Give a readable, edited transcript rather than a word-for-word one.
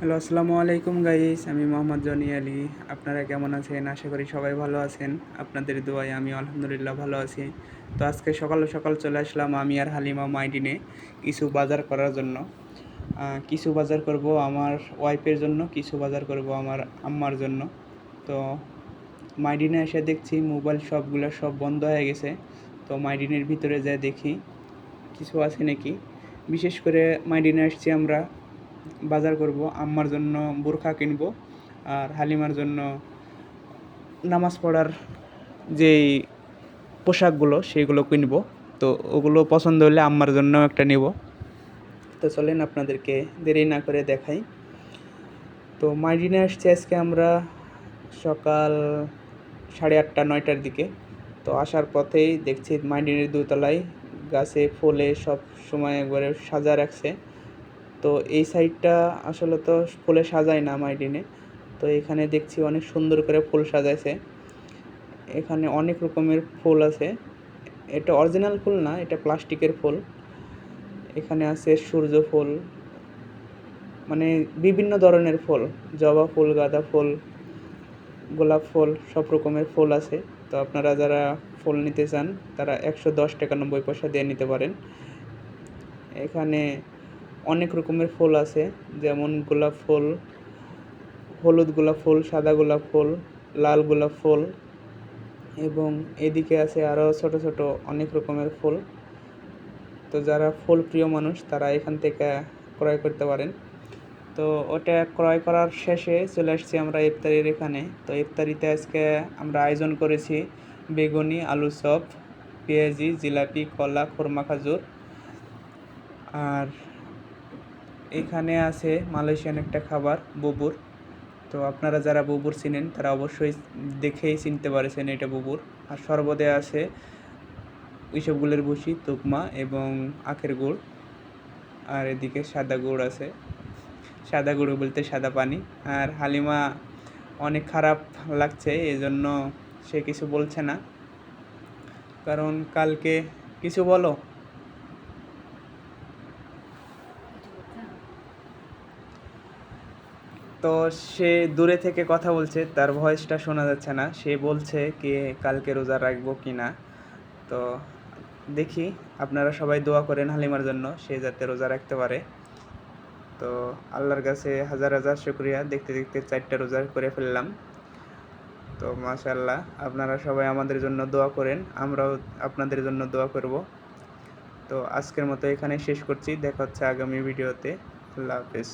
Hello, আসসালামু আলাইকুম guys. আমি মোহাম্মদ জনি আলী। আপনারা কেমন আছেন? আশা করি সবাই ভালো আছেন। আপনাদের দোয়ায় আমি আলহামদুলিল্লাহ ভালো আছি। তো আজকে সকাল সকাল চলে আসলাম আমি আর হালিমা মাইডিনে কিছু বাজার করার জন্য। কিছু বাজার করব আমার ওয়াইফের জন্য, কিছু বাজার করব আমার আম্মার জন্য। তো মাইডিনে এসে দেখছি মোবাইল শপগুলো সব বন্ধ হয়ে গেছে। তো মাইডিনের ভিতরে যাই দেখি কিছু আছে নাকি। বিশেষ করে মাইডিনে আসছি আমরা বাজার করব, আম্মার জন্য বোরখা কিনব আর হালিমার জন্য নামাজ পড়ার যেই পোশাকগুলো সেগুলো কিনব। তো ওগুলো পছন্দ হলে আম্মার জন্য একটা নেব। তো চলেন আপনাদেরকে দেরি না করে দেখাই। তো মাইডিনে আসছি আজকে আমরা সকাল 8:30-9টার দিকে। তো আসার পথেই দেখছি মাইডিনের দোতলায় গাছে ফুলে সব সময় একবারে সাজা রাখছে। তো এই সাইডটা আসলে তো ফুলে সাজায় না মাইডিনে। তো এখানে দেখছি অনেক সুন্দর করে ফুল সাজাইছে। এখানে অনেক রকমের ফুল আছে। এটা অরিজিনাল ফুল না, এটা প্লাস্টিকের ফুল। এখানে আছে সূর্য ফুল, মানে বিভিন্ন ধরনের ফুল, জবা ফুল, গাঁদা ফুল, গোলাপ ফুল, সব রকমের ফুল আছে। তো আপনারা যারা ফুল নিতে চান তারা 110 টাকা 90 পয়সা দিয়ে নিতে পারেন। এখানে অনেক রকমের ফুল আছে, যেমন গোলাপ ফুল, হলুদ গোলাপ ফুল, সাদা গোলাপ ফুল, লাল গোলাপ ফুল, এবং এদিকে আছে আরও ছোট ছোট অনেক রকমের ফুল। তো যারা ফুল প্রিয় মানুষ তারা এখান থেকে ক্রয় করতে পারেন। তো ওটা ক্রয় করার শেষে চলে আসছি আমরা ইফতারির এখানে। তো ইফতারিতে আজকে আমরা আয়োজন করেছি বেগুনি, আলু চপ, পেঁয়াজি, জিলাপি, কলা, খুরমা, খাজুর। আর এখানে আছে মালয়েশিয়ান একটা খাবার বুবুর। তো আপনারা যারা বুবুর চিনেন তারা অবশ্যই দেখেই চিনতে পারছেন এটা বুবুর। আর শরবতে আছে এইসব গুলের ভুসি, তুকমা এবং আখের গুড়। আর এদিকে সাদা গুড় আছে, সাদা গুঁড়ো বলতে সাদা পানি। আর হালিমা অনেক খারাপ লাগছে, এই জন্য সে কিছু বলছে না, কারণ কালকে কিছু বলো। তো সে দূরে থেকে কথা বলছে, তার ভয়েসটা শোনা যাচ্ছে না। সে বলছে কি কালকে রোজা রাখবো কি না। তো দেখি, আপনারা সবাই দোয়া করেন হালিমার জন্য, সে যাতে রোজা রাখতে পারে। তো আল্লাহর কাছে হাজার হাজার শুকরিয়া, দেখতে দেখতে 4টা রোজা করে ফেললাম। তো মাশাআল্লাহ, আপনারা সবাই আমাদের জন্য দোয়া করেন, আমরাও আপনাদের জন্য দোয়া করব। তো আজকের মতো এখানে শেষ করছি, দেখা হচ্ছে আগামী ভিডিওতে। আল্লাহ হাফেজ।